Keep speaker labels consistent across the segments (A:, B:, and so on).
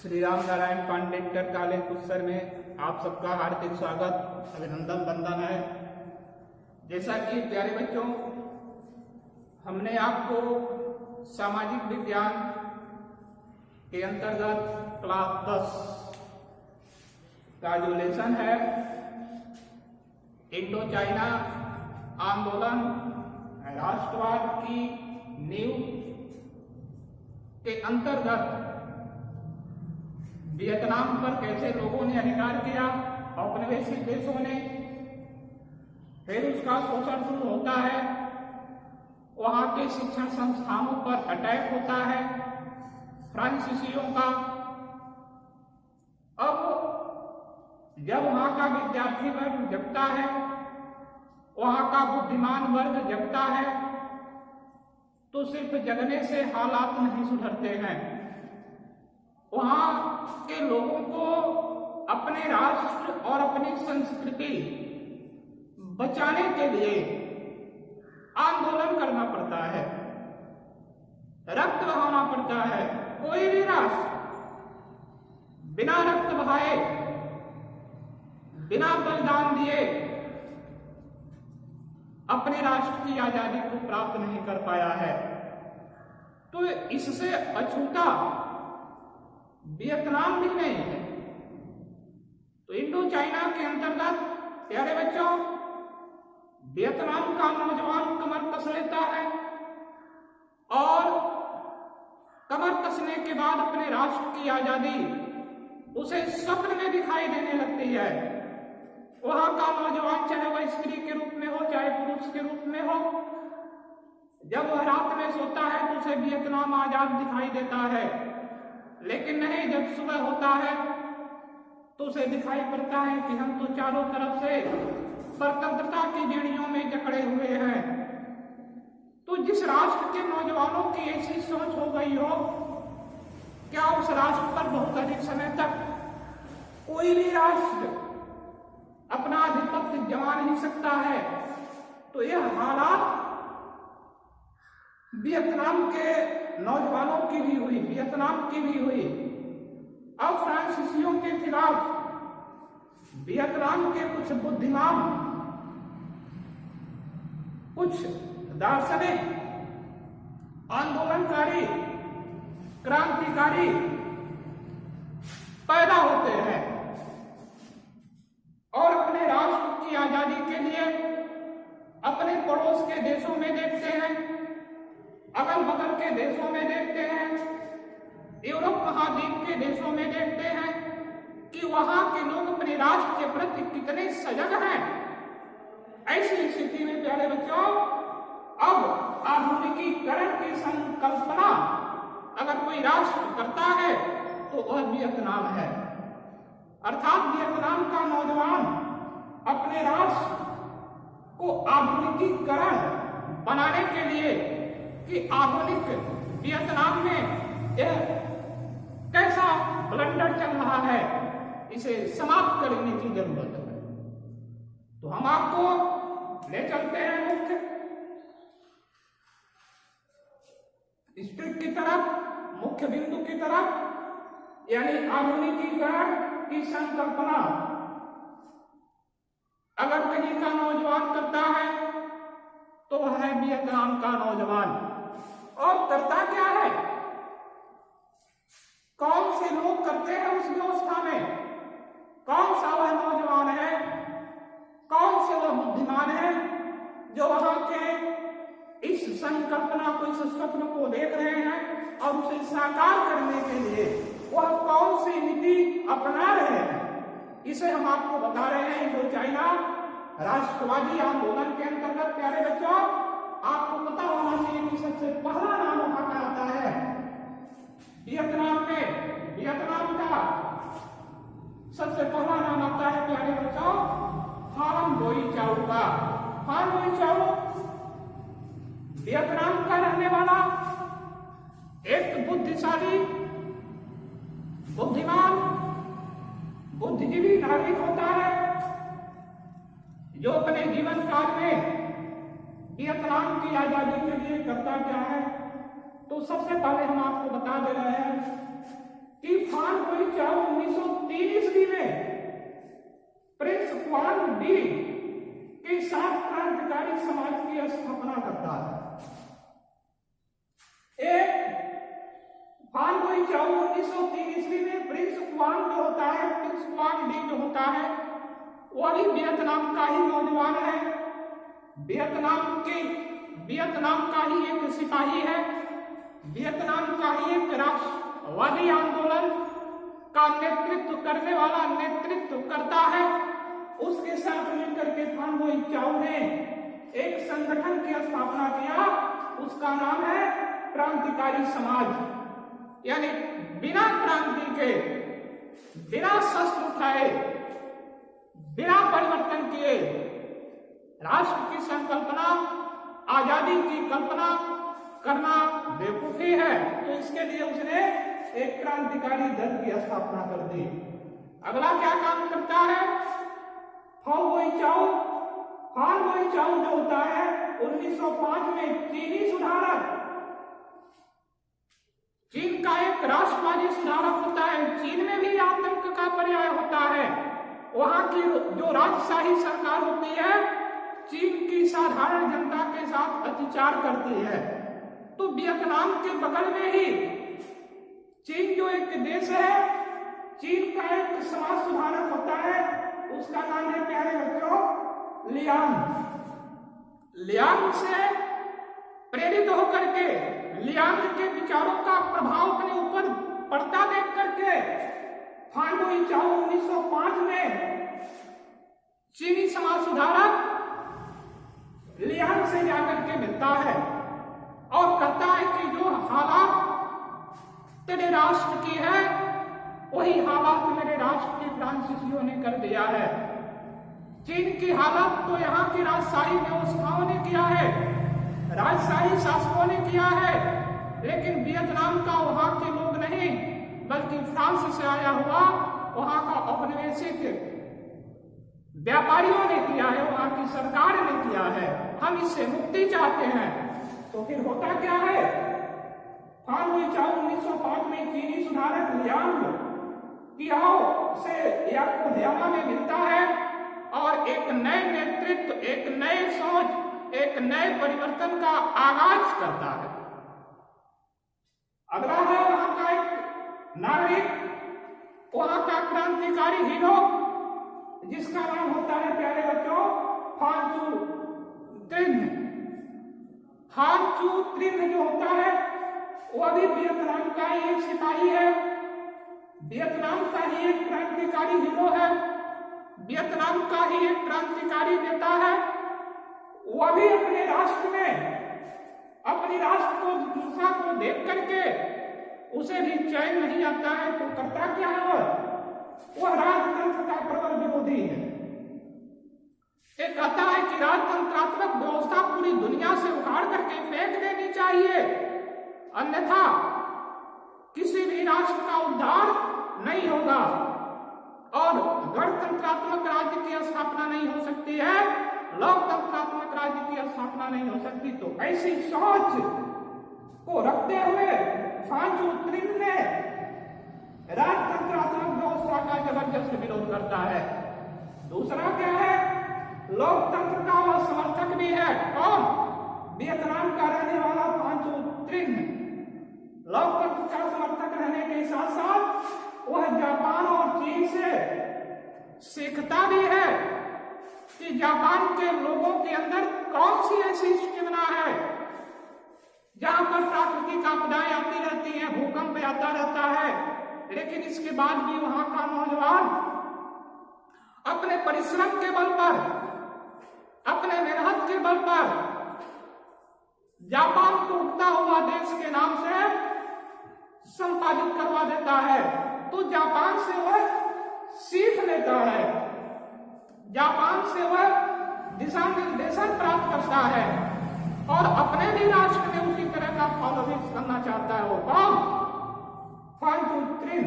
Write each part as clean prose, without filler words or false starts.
A: Shri Ram Narayan Pandey inter college कुसर में आप सबका हार्दिक स्वागत अभिनंदन वंदन है। जैसा कि प्यारे बच्चों, हमने आपको सामाजिक विज्ञान के अंतर्गत क्लास 10 का जो लेसन है इंडो चाइना आंदोलन राष्ट्रवाद की नींव के अंतर्गत वियतनाम पर कैसे लोगों ने अधिकार किया, औपनिवेशिक देशों ने, फिर उसका शोषण शुरू होता है, वहां के शिक्षण संस्थानों पर अटैक होता है फ्रांसीसियों का। अब जब वहां का विद्यार्थी वर्ग जगता है, वहां का बुद्धिमान वर्ग जगता है, तो सिर्फ जगने से हालात नहीं सुधरते हैं। वहां के लोगों को अपने राष्ट्र और अपनी संस्कृति बचाने के लिए आंदोलन करना पड़ता है, रक्त बहाना पड़ता है। कोई भी राष्ट्र बिना रक्त बहाए, बिना बलिदान दिए अपने राष्ट्र की आजादी को प्राप्त नहीं कर पाया है। तो इससे अछूता वियतनाम भी नहीं है। तो इंडो चाइना के अंतर्गत प्यारे बच्चों, वियतनाम का नौजवान कमर कस लेता है और कमर कसने के बाद अपने राष्ट्र की आजादी उसे स्वप्न में दिखाई देने लगती है। वहां का नौजवान, चाहे वह स्त्री के रूप में हो चाहे पुरुष के रूप में हो, जब वह रात में सोता है तो उसे वियतनाम आजाद दिखाई देता है। लेकिन नहीं, जब सुबह होता है तो उसे दिखाई पड़ता है कि हम तो चारों तरफ से स्वतंत्रता की बेड़ियों में जकड़े हुए हैं। तो जिस राष्ट्र के नौजवानों की ऐसी सोच हो गई हो, क्या उस राष्ट्र पर बहुत अधिक समय तक कोई भी राष्ट्र अपना आधिपत्य जमा नहीं सकता है? तो यह हालात वियतनाम के नौजवानों की भी हुई, वियतनाम की भी हुई। अब फ्रांसीसियों के खिलाफ वियतनाम के कुछ बुद्धिमान, कुछ दार्शनिक, आंदोलनकारी, क्रांतिकारी पैदा होते हैं और अपने राष्ट्र की आजादी के लिए अपने पड़ोस के देशों में देखते हैं, अगल बगल के देशों में देखते हैं, यूरोप महाद्वीप के देशों में देखते हैं कि वहां के लोग अपने राष्ट्र के प्रति कितने सजग हैं। ऐसी स्थिति में प्यारे बच्चों, अब आधुनिकीकरण की संकल्पना अगर कोई राष्ट्र करता है तो वह वियतनाम है। अर्थात वियतनाम का नौजवान अपने राष्ट्र को आधुनिकीकरण बनाने के लिए कि आधुनिक वियतनाम में यह कैसा ब्लंडर चल रहा है, इसे समाप्त करने की जरूरत है। तो हम आपको ले चलते हैं मुख्य स्ट्रिक की तरफ, मुख्य बिंदु की तरफ, यानी आधुनिकीकरण की संकल्पना अगर कहीं का नौजवान करता है तो वह है वियतनाम का नौजवान। और करता क्या है, कौन से लोग करते हैं उस व्यवस्था में, कौन सा वह नौजवान है, कौन से वह बुद्धिमान है जो वहां के इस संकल्पना को, इस स्वप्न को देख रहे हैं और उसे साकार करने के लिए वह कौन सी नीति अपना रहे हैं, इसे हम आपको बता रहे हैं। इंडो चाइना राष्ट्रवादी आंदोलन के अंतर्गत प्यारे बच्चों, आपको पता होना चाहिए कि सबसे पहला नाम वहां का आता है वियतनाम में। वियतनाम का सबसे पहला नाम आता है प्यारे बच्चों फान बोई चाउ का। फान बोई चाउ वियतनाम का रहने वाला एक बुद्धिशाली, बुद्धिमान, बुद्धिजीवी नागरिक होता है जो अपने जीवन काल में वियतनाम की आजादी के लिए करता क्या है। तो सबसे पहले हम आपको बता दे रहे हैं कि फान कोई चाओ 1903 ईस्वी में प्रिंस क्वान डी के साथ क्रांतिकारी समाज की स्थापना करता है। एक फान कोई चाओ 1903 ईस्वी में प्रिंस क्वान जो होता है, प्रिंस क्वान डी जो होता है, वो भी वियतनाम का ही नौजवान है, वियतनाम का ही एक सिपाही है, वियतनाम का ही एक राष्ट्रवादी आंदोलन का नेतृत्व करने वाला नेतृत्व करता है। उसके साथ मिलकर के फान कोई चाओ ने एक संगठन की स्थापना किया, उसका नाम है क्रांतिकारी समाज। यानी बिना क्रांति के, बिना शस्त्र उठाए, बिना परिवर्तन किए राष्ट्र की संकल्पना, आजादी की कल्पना करना बेवकूफी है। तो इसके लिए उसने एक क्रांतिकारी दल की स्थापना कर दी। अगला क्या काम करता है? फान कोई चाओ जो होता है 1905 में चीनी सुधारक, चीन का एक राष्ट्रवादी सुधारक होता है। चीन में भी आतंक का पर्याय होता है। वहां की जो राजशाही सरकार होती है, चीन की साधारण जनता के साथ अत्याचार करती है। तो वियतनाम के बगल में ही चीन जो एक देश है, चीन का एक समाज सुधारक होता है, उसका नाम है प्यारे बच्चों लियांग से प्रेरित होकर के, लियांग के विचारों का प्रभाव अपने ऊपर पड़ता देख करके फान कोई चाओ 1905 में चीनी समाज सुधारक लियांग से जाकर के मिलता है और कहता है कि जो हालात तेरे राष्ट्र की है, वही हालात मेरे राष्ट्र के फ्रांसीसियों ने कर दिया है। चीन की हालत तो यहाँ की राजशाही व्यवस्थाओं ने किया है, राजशाही शासकों ने किया है, लेकिन वियतनाम का वहां के लोग नहीं, बल्कि फ्रांस से आया हुआ वहां का औपनिवेशिक व्यापारियों ने किया है, वहां की सरकार ने किया है। हम इससे मुक्ति चाहते हैं। तो फिर होता क्या है? फान कोई चाओ 1905 में चीनी सुधारक लियांग कियाओ से यामा में मिलता है और एक नए नेतृत्व, एक नए सोच, एक नए परिवर्तन का आगाज करता है। अगला है वहां का एक नागरिक, वहां का क्रांतिकारी हीरो, जिसका नाम होता है प्यारे बच्चों फान चू त्रिन। फान चू त्रिन जो होता है वह भी वियतनाम का ही एक सिपाही है, वियतनाम का ही एक क्रांतिकारी हीरो है, वियतनाम का ही एक क्रांतिकारी नेता है। वह भी अपने राष्ट्र में, अपने राष्ट्र को दूसरा को देख करके उसे भी चैन नहीं आता है। तो करता क्या है? वह राजतंत्र का प्रबल विरोधी है। ये कहता है कि राजतंत्रात्मक व्यवस्था पूरी दुनिया से उखाड़ करके फेंक देनी चाहिए, अन्यथा किसी भी राष्ट्र का उद्धार नहीं होगा और गणतंत्रात्मक राज्य की स्थापना नहीं हो सकती है, लोकतंत्रात्मक राज्य की स्थापना नहीं हो सकती। तो ऐसी सोच को रखते हुए फान चू त्रिन ने राजतंत्रात्मक व्यवस्था का जबरदस्त विरोध करता है। दूसरा क्या है? लोकतंत्र का वह समर्थक भी है। कौन? वियतनाम का रहने वाला फान चू त्रिन लोकतंत्र का समर्थक रहने के साथ साथ वह जापान और चीन से सीखता भी है कि जापान के लोगों के अंदर कौन सी ऐसी स्टिमना है जहां पर प्राकृतिक आपदाएं आती रहती हैं, भूकंप आता रहता है, लेकिन इसके बाद भी वहां का नौजवान अपने परिश्रम के बल पर, अपने मेहनत के बल पर जापान को उगता हुआ देश के नाम से संपादित करवा देता है। तो जापान से वह सीख लेता है, जापान से वह दिशा निर्देशन प्राप्त करता है और अपने भी राष्ट्र में उसी तरह का फॉलोइंग करना चाहता है। वो कौन? फान चू त्रिन।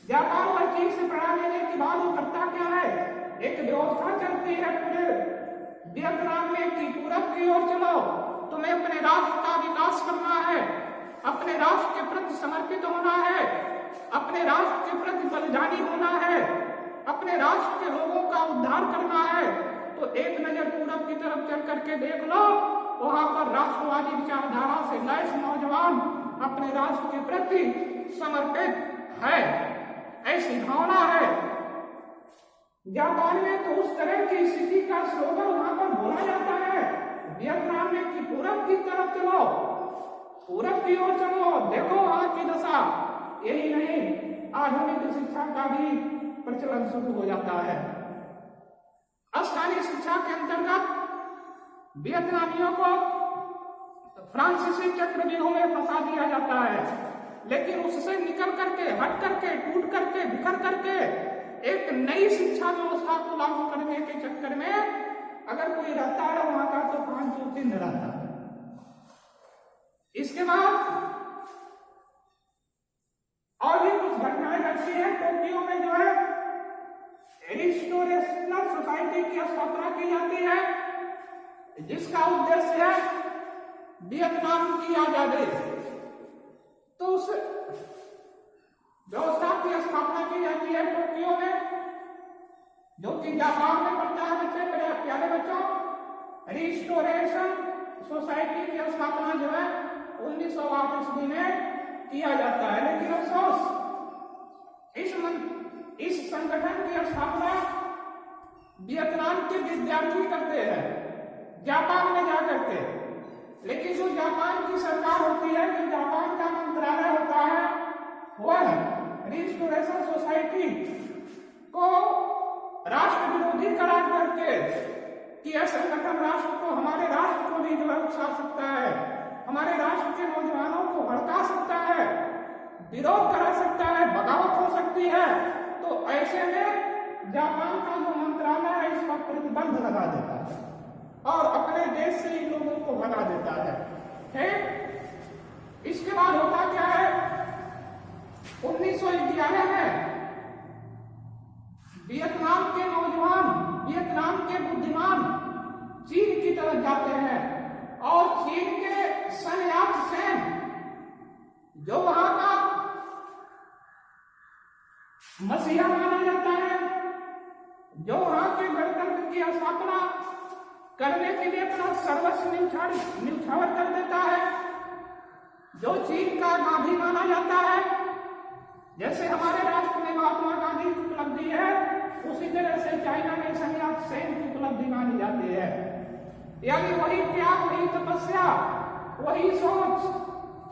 A: जापान और चीन से पढ़ा लेने के बाद वो करता क्या है? एक व्यवस्था चलती है पूरे वियतनाम में कि पूरब की ओर चलो, तुम्हें अपने राष्ट्र का विकास करना है, अपने अपने राष्ट्र के प्रति समर्पित होना है, अपने राष्ट्र के प्रति बलिदानी होना है, अपने राष्ट्र के लोगों का उद्धार करना है, तो एक नजर पूरब की तरफ चल करके देख लो, वहां पर राष्ट्रवादी विचारधारा से लैस नौजवान अपने राष्ट्र के प्रति समर्पित है, ऐसी भावना है। जापान में तो उस तरह की स्थिति का स्लोगन वहां पर बोला जाता है, वियतनाम में कि पूरब की तरफ चलो, पूरब की ओर चलो, देखो वहां की दशा। यही नहीं, आधुनिक शिक्षा का भी प्रचलन शुरू हो जाता है। स्थानीय शिक्षा के अंतर्गत वियतनामियों को फ्रांसीसी चक्रव्यूह में फंसा दिया जाता है, लेकिन उससे निकल करके, हट करके, टूट करके, बिखर करके एक नई शिक्षा व्यवस्था को लागू करने के चक्कर में अगर कोई रहता है वहां का, तो 5 दिन रहता है। इसके बाद और भी कुछ घटनाएं घटती है। टोक्यो में जो है रिस्टोरेशनल सोसाइटी की स्थापना की जाती है, जिसका उद्देश्य है वियतनाम की आजादी। तो उस व्यवस्था की स्थापना की जाती है टोक्यो में, जो कि जापान में पड़ता है। बच्चे, मेरे प्यारे बच्चों, रिस्टोरेशन सोसाइटी की स्थापना जो है 1908 ईस्वी में किया जाता है। लेकिन अफसोस इस संगठन की स्थापना वियतनाम के विद्यार्थी करते हैं जापान में जाकर के, लेकिन जो जापान की सरकार होती है, जो जापान का मंत्रालय होता है, वह रिस्टोरेशन सोसाइटी को राष्ट्र विरोधी करार करके कि यह संगठन राष्ट्र को, हमारे राष्ट्र को भी जो है उकसा सकता है, हमारे राष्ट्र के नौजवानों को भड़का सकता है, विरोध करा सकता है, बगावत हो सकती है। तो ऐसे में जापान का जो मंत्रालय है इस पर प्रतिबंध लगा देता है और अपने देश से इन लोगों को भगा देता है। ठीक, इसके बाद होता क्या है, 1911 में वियतनाम के नौजवान, वियतनाम के बुद्धिमान चीन की तरफ जाते हैं और चीन के सन यात सेन, जो वहां का मसीहा माना जाता है, जो वहां के गणतंत्र की स्थापना करने के लिए अपना सर्वस्व न्यौछावर कर देता है, जो चीन का गांधी माना जाता है। जैसे हमारे राष्ट्र में महात्मा गांधी की उपलब्धि है, उसी तरह से चाइना में सन यात सेन की उपलब्धि मानी जाती है। यानी वही त्याग, वही तपस्या, वही सोच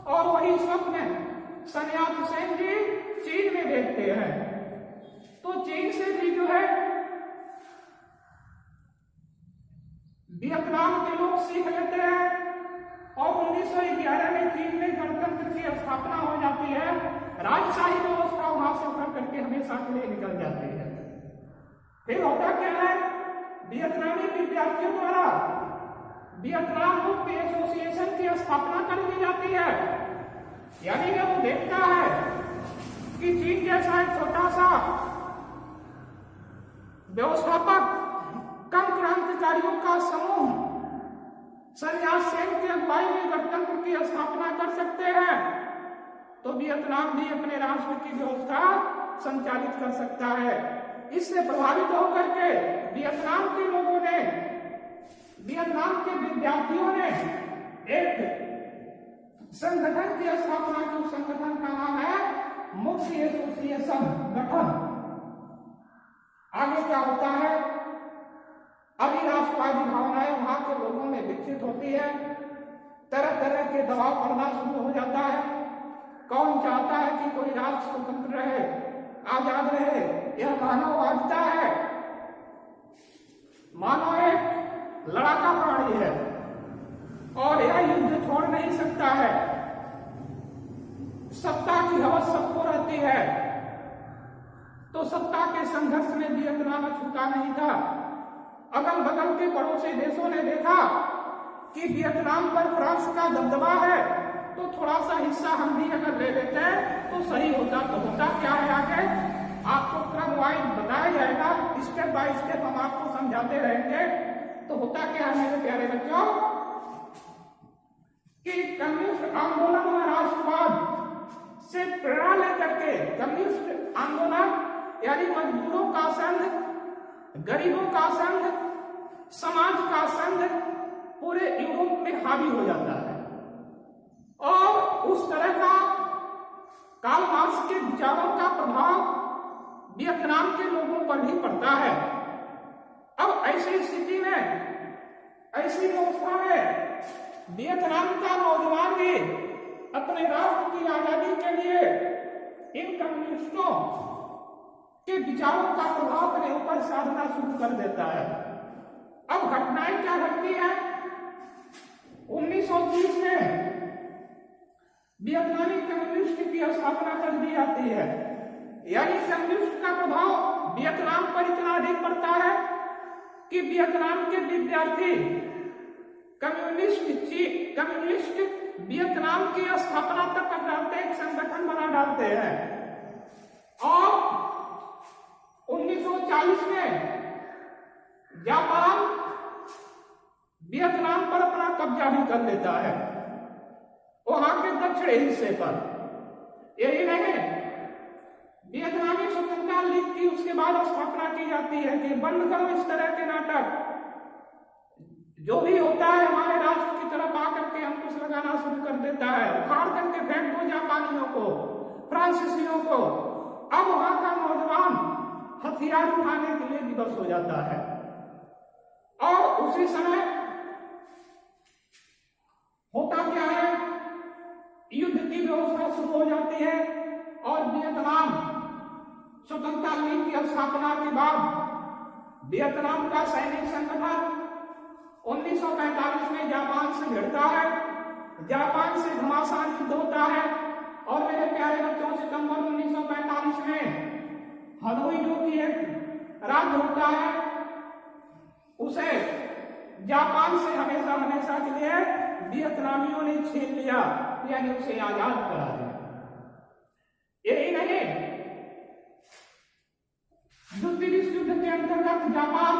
A: और वही स्वप्न सन यात सेन जी चीन में देखते हैं। तो चीन से भी जो है वियतनाम के लोग सीख लेते हैं और 1911 में चीन में गणतंत्र की स्थापना हो जाती है। राजशाही व्यवस्था वहां से उभर करके हमेशा के लिए निकल जाती है। फिर होता क्या है, वियतनामी विद्यार्थियों द्वारा वियतनाम मुक्त एसोसिएशन की स्थापना कर दी जाती है। यानी कि वो देखता है कि चीन जैसा एक छोटा सा व्यवस्थापक, कम क्रांतिकारियों का समूह सन यात सेन की अगुवाई में गणतंत्र की स्थापना कर सकते हैं, तो वियतनाम भी अपने राष्ट्र की व्यवस्था संचालित कर सकता है। इससे प्रभावित होकर के वियतनाम के लोगों ने, वियतनाम के विद्यार्थियों ने एक संगठन की स्थापना की। उस संगठन का नाम है मुक्त एसोसिएशन गठन। आगे क्या होता है, अभी राष्ट्रवादी भावनाएं वहां के लोगों में विकसित होती है, तरह तरह के दबाव पड़ना शुरू हो जाता है। कौन चाहता है कि कोई राष्ट्र स्वतंत्र रहे, आजाद रहे? यह मानववादिता है। मानव एक लड़ाका प्राणी है और यह युद्ध छोड़ नहीं सकता है। सत्ता की हवस सबको रहती है, तो सत्ता के संघर्ष में वियतनाम छूटा नहीं था। अगल बगल के पड़ोसी देशों ने देखा कि वियतनाम पर फ्रांस का दबदबा है, तो थोड़ा सा हिस्सा हम भी अगर ले लेते हैं तो सही होता। तो होता क्या है, आगे आपको क्रम वाइज बताया जाएगा, स्टेप बाय स्टेप हम आपको समझाते रहेंगे। तो होता क्या है मेरे प्यारे बच्चों कि कम्युनिस्ट आंदोलन व राष्ट्रवाद से प्रेरणा लेकर के कम्युनिस्ट आंदोलन यानी मजदूरों का संघ, गरीबों का संघ, समाज का संघ पूरे यूरोप में हावी हो जाता है और उस तरह का कार्ल मार्क्स के विचारों का प्रभाव वियतनाम के लोगों पर भी पड़ता है। अब ऐसी स्थिति में, ऐसी व्यवस्था में वियतनाम का नौजवान भी अपने राष्ट्र की आजादी के लिए इन कम्युनिस्टों के विचारों का प्रभाव अपने ऊपर साधना शुरू कर देता है। अब घटनाएं क्या घटती है? 1930 में वियतनामी कम्युनिस्ट की स्थापना कर दी जाती है, यानी कम्युनिस्ट का प्रभाव वियतनाम पर इतना अधिक पड़ता है कि वियतनाम के विद्यार्थी कम्युनिस्ट वियतनाम की स्थापना तक कर डालते, एक संगठन बना डालते हैं और 1940 में जापान वियतनाम पर अपना कब्जा भी कर लेता है, वहां के दक्षिणी हिस्से पर। यही नहीं, वियतनामी स्वतंत्रता लीग की उसके बाद स्थापना की जाती है कि बंद करो इस तरह के नाटक, जो भी होता है हमारे राष्ट्र की तरफ आकर के अंकुश लगाना शुरू कर देता है, उखाड़ करके फेंक दो जापानियों को, फ्रांसीसियों को। अब वहां का नौजवान हथियार उठाने के लिए विवश हो जाता है और उसी समय होता क्या है, युद्ध की व्यवस्था शुरू हो जाती है और वियतनाम स्वतंत्रता लीग की स्थापना के बाद वियतनाम का सैनिक संगठन 1945 में जापान से भिड़ता है, जापान से घमासान युद्ध होता है और मेरे प्यारे बच्चों, सितंबर 1945 में हनोई जो कि एक राज्य होता है, उसे जापान से हमेशा हमेशा के लिए वियतनामियों ने छीन लिया, यानी उसे आजाद करा दिया। यही नहीं, द्वितीय विश्व युद्ध के अंतर्गत जापान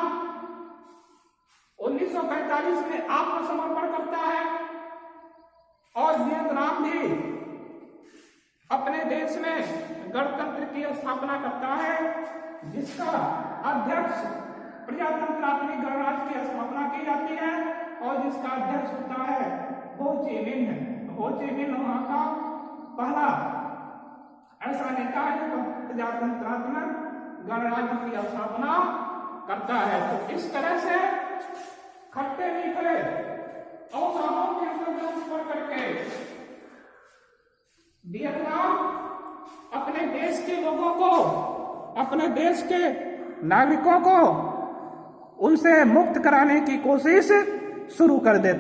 A: 1945 में आत्मसमर्पण करता है और वियतनाम भी अपने देश में गणतंत्र की स्थापना करता है, जिसका अध्यक्ष प्रजातंत्रात्मक गणराज्य की स्थापना की जाती है और जिसका अध्यक्ष होता है हो ची मिन्ह। हो ची मिन्ह वहां का पहला ऐसा नेता है जो प्रजातंत्रात्मक गणराज्य की स्थापना करता है। तो इस तरह से खट्टे मीठे अवसरों के अंतर्गत पढ़ करके वियतनाम अपने देश के लोगों को, अपने देश के नागरिकों को उनसे मुक्त कराने की कोशिश शुरू कर देता